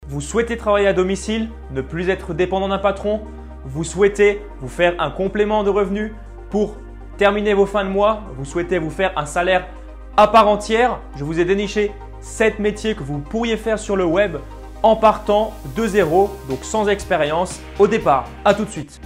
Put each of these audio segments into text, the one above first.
Vous souhaitez travailler à domicile, ne plus être dépendant d'un patron? Vous souhaitez vous faire un complément de revenus pour terminer vos fins de mois? Vous souhaitez vous faire un salaire à part entière? Je vous ai déniché 7 métiers que vous pourriez faire sur le web en partant de zéro, donc sans expérience au départ. À tout de suite.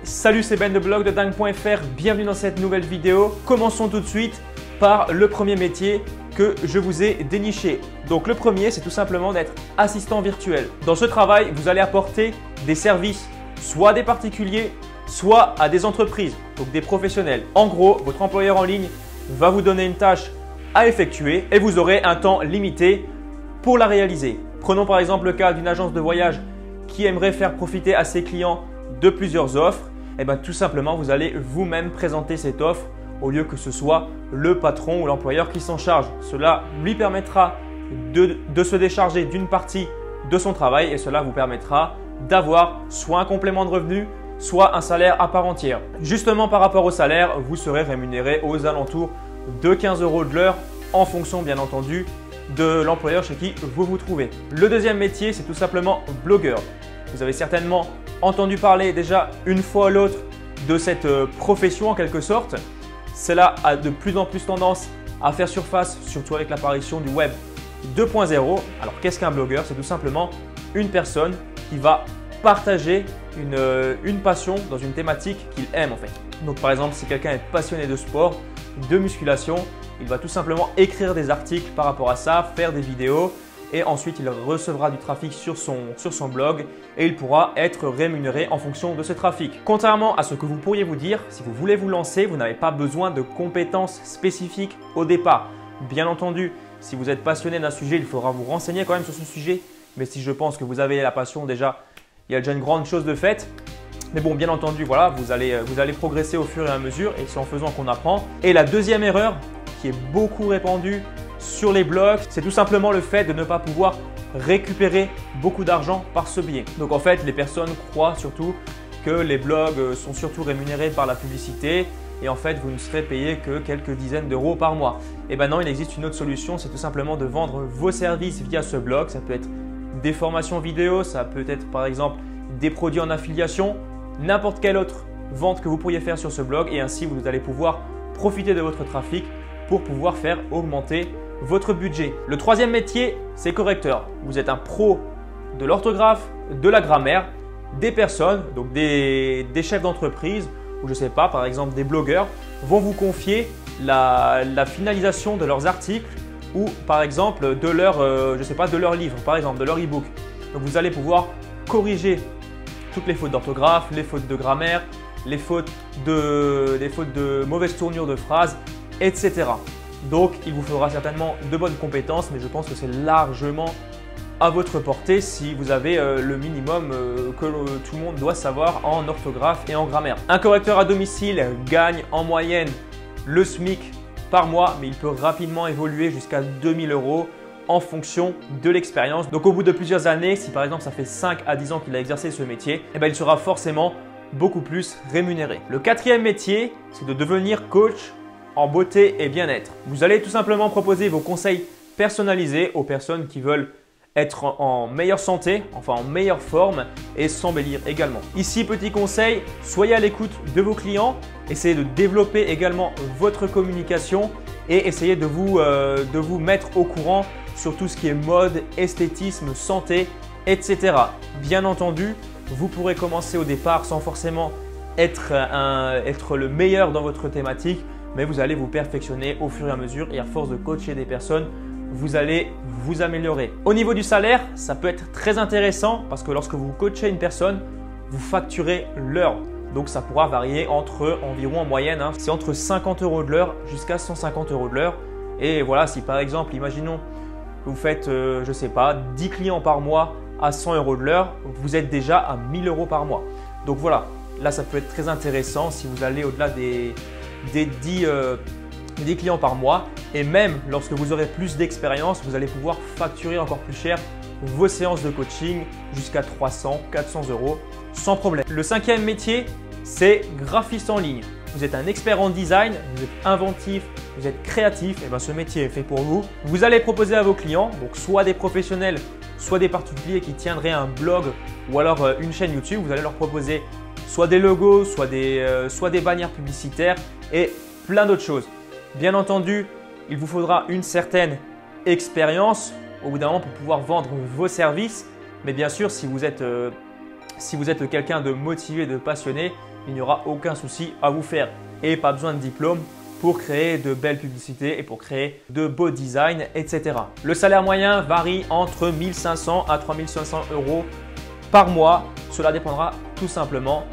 Salut, c'est Ben de blogdedingue.fr, bienvenue dans cette nouvelle vidéo. Commençons tout de suite par le premier métier que je vous ai déniché. Donc le premier, c'est tout simplement d'être assistant virtuel. Dans ce travail, vous allez apporter des services, soit à des particuliers, soit à des entreprises, donc des professionnels. En gros, votre employeur en ligne va vous donner une tâche à effectuer et vous aurez un temps limité pour la réaliser. Prenons par exemple le cas d'une agence de voyage qui aimerait faire profiter à ses clients de plusieurs offres. Et bien tout simplement, vous allez vous-même présenter cette offre au lieu que ce soit le patron ou l'employeur qui s'en charge. Cela lui permettra de se décharger d'une partie de son travail et cela vous permettra d'avoir soit un complément de revenu, soit un salaire à part entière. Justement, par rapport au salaire, vous serez rémunéré aux alentours de 15 € de l'heure en fonction bien entendu de l'employeur chez qui vous vous trouvez. Le deuxième métier, c'est tout simplement blogueur. Vous avez certainement entendu parler déjà une fois ou l'autre de cette profession en quelque sorte. Cela a de plus en plus tendance à faire surface, surtout avec l'apparition du web 2.0. Alors qu'est-ce qu'un blogueur? C'est tout simplement une personne qui va partager une passion dans une thématique qu'il aime en fait. Donc par exemple, si quelqu'un est passionné de sport, de musculation, il va tout simplement écrire des articles par rapport à ça, faire des vidéos et ensuite il recevra du trafic sur son blog et il pourra être rémunéré en fonction de ce trafic. Contrairement à ce que vous pourriez vous dire, si vous voulez vous lancer, vous n'avez pas besoin de compétences spécifiques au départ. Bien entendu, si vous êtes passionné d'un sujet, il faudra vous renseigner quand même sur ce sujet. Mais si je pense que vous avez la passion déjà, il y a déjà une grande chose de faite. Mais bon, bien entendu, voilà, vous allez progresser au fur et à mesure et c'est en faisant qu'on apprend. Et la deuxième erreur qui est beaucoup répandue sur les blogs, c'est tout simplement le fait de ne pas pouvoir récupérer beaucoup d'argent par ce biais. Donc en fait, les personnes croient surtout que les blogs sont surtout rémunérés par la publicité et en fait, vous ne serez payé que quelques dizaines d'euros par mois. Et ben non, il existe une autre solution, c'est tout simplement de vendre vos services via ce blog. Ça peut être des formations vidéo, ça peut être par exemple des produits en affiliation, n'importe quelle autre vente que vous pourriez faire sur ce blog et ainsi vous allez pouvoir profiter de votre trafic pour pouvoir faire augmenter votre budget. Le troisième métier, c'est correcteur. Vous êtes un pro de l'orthographe, de la grammaire, des personnes, donc des chefs d'entreprise ou je ne sais pas, par exemple des blogueurs, vont vous confier la finalisation de leurs articles ou par exemple de leur livre, par exemple de leur e-book. Donc vous allez pouvoir corriger toutes les fautes d'orthographe, les fautes de grammaire, les fautes de mauvaise tournure de phrases, etc. Donc, il vous faudra certainement de bonnes compétences, mais je pense que c'est largement à votre portée si vous avez le minimum que tout le monde doit savoir en orthographe et en grammaire. Un correcteur à domicile gagne en moyenne le SMIC par mois, mais il peut rapidement évoluer jusqu'à 2000 € en fonction de l'expérience. Donc, au bout de plusieurs années, si par exemple ça fait 5 à 10 ans qu'il a exercé ce métier, eh bien, il sera forcément beaucoup plus rémunéré. Le quatrième métier, c'est de devenir coach en beauté et bien-être. Vous allez tout simplement proposer vos conseils personnalisés aux personnes qui veulent être en meilleure santé, enfin en meilleure forme et s'embellir également. Ici, petit conseil, soyez à l'écoute de vos clients, essayez de développer également votre communication et essayez de vous mettre au courant sur tout ce qui est mode, esthétisme, santé, etc. Bien entendu, vous pourrez commencer au départ sans forcément être le meilleur dans votre thématique, mais vous allez vous perfectionner au fur et à mesure et à force de coacher des personnes, vous allez vous améliorer. Au niveau du salaire, ça peut être très intéressant parce que lorsque vous coachez une personne, vous facturez l'heure. Donc ça pourra varier entre environ en moyenne, c'est entre 50 € de l'heure jusqu'à 150 € de l'heure. Et voilà, si par exemple, imaginons que vous faites, je ne sais pas, 10 clients par mois à 100 € de l'heure, vous êtes déjà à 1000 € par mois. Donc voilà, là ça peut être très intéressant si vous allez au-delà des 10 clients par mois et même lorsque vous aurez plus d'expérience, vous allez pouvoir facturer encore plus cher vos séances de coaching jusqu'à 300, 400 € sans problème. Le cinquième métier, c'est graphiste en ligne. Vous êtes un expert en design, vous êtes inventif, vous êtes créatif, et bien ce métier est fait pour vous. Vous allez proposer à vos clients, donc soit des professionnels, soit des particuliers qui tiendraient un blog ou alors une chaîne YouTube, vous allez leur proposer soit des logos, soit des bannières publicitaires et plein d'autres choses. Bien entendu, il vous faudra une certaine expérience au bout d'un moment pour pouvoir vendre vos services. Mais bien sûr, si vous êtes quelqu'un de motivé, de passionné, il n'y aura aucun souci à vous faire. Et pas besoin de diplôme pour créer de belles publicités et pour créer de beaux designs, etc. Le salaire moyen varie entre 1 500 à 3 500 € par mois. Cela dépendra tout simplement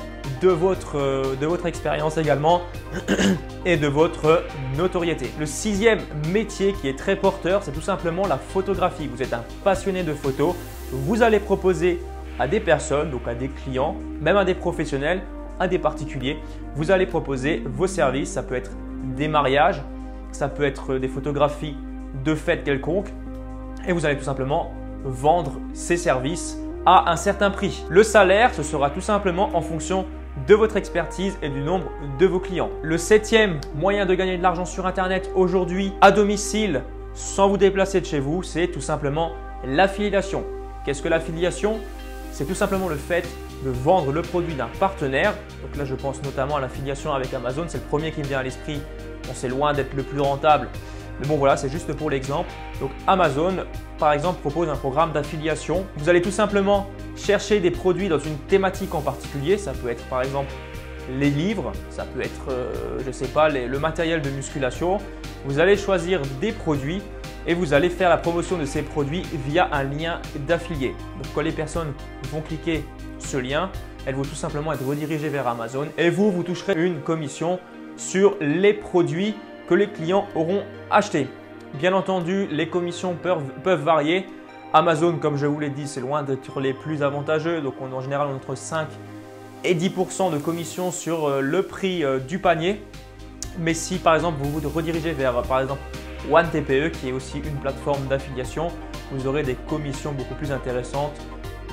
de votre expérience également et de votre notoriété. Le 6e métier qui est très porteur, c'est tout simplement la photographie. Vous êtes un passionné de photos, vous allez proposer à des personnes, donc à des clients, même à des professionnels, à des particuliers, vous allez proposer vos services. Ça peut être des mariages, ça peut être des photographies de fêtes quelconques et vous allez tout simplement vendre ces services à un certain prix. Le salaire, ce sera tout simplement en fonction de votre expertise et du nombre de vos clients. Le 7e moyen de gagner de l'argent sur Internet aujourd'hui à domicile sans vous déplacer de chez vous, c'est tout simplement l'affiliation. Qu'est-ce que l'affiliation? C'est tout simplement le fait de vendre le produit d'un partenaire. Donc là, je pense notamment à l'affiliation avec Amazon. C'est le premier qui me vient à l'esprit. Bon, c'est loin d'être le plus rentable. Mais bon, voilà, c'est juste pour l'exemple. Donc Amazon, par exemple, propose un programme d'affiliation. Vous allez tout simplement chercher des produits dans une thématique en particulier. Ça peut être par exemple les livres, ça peut être, je ne sais pas, le matériel de musculation. Vous allez choisir des produits et vous allez faire la promotion de ces produits via un lien d'affilié. Donc quand les personnes vont cliquer ce lien, elles vont tout simplement être redirigées vers Amazon et vous toucherez une commission sur les produits que les clients auront achetés. Bien entendu, les commissions peuvent varier. Amazon, comme je vous l'ai dit, c'est loin d'être les plus avantageux. Donc en général, on est entre 5 et 10% de commission sur le prix du panier. Mais si par exemple vous vous redirigez vers par exemple OneTPE qui est aussi une plateforme d'affiliation, vous aurez des commissions beaucoup plus intéressantes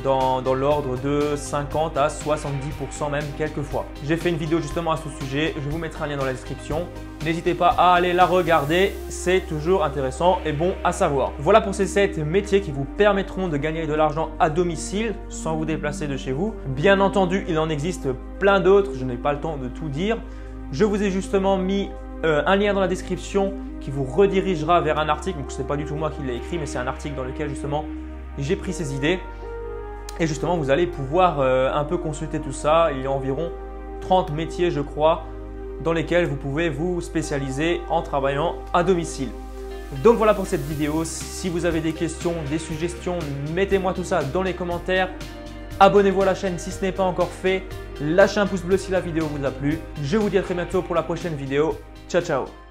dans l'ordre de 50 à 70% même quelquefois. J'ai fait une vidéo justement à ce sujet, je vous mettrai un lien dans la description. N'hésitez pas à aller la regarder, c'est toujours intéressant et bon à savoir. Voilà pour ces 7 métiers qui vous permettront de gagner de l'argent à domicile sans vous déplacer de chez vous. Bien entendu, il en existe plein d'autres, je n'ai pas le temps de tout dire. Je vous ai justement mis un lien dans la description qui vous redirigera vers un article. Donc ce n'est pas du tout moi qui l'ai écrit, mais c'est un article dans lequel justement j'ai pris ces idées. Et justement, vous allez pouvoir un peu consulter tout ça. Il y a environ 30 métiers, je crois, dans lesquels vous pouvez vous spécialiser en travaillant à domicile. Donc voilà pour cette vidéo. Si vous avez des questions, des suggestions, mettez-moi tout ça dans les commentaires. Abonnez-vous à la chaîne si ce n'est pas encore fait. Lâchez un pouce bleu si la vidéo vous a plu. Je vous dis à très bientôt pour la prochaine vidéo. Ciao, ciao!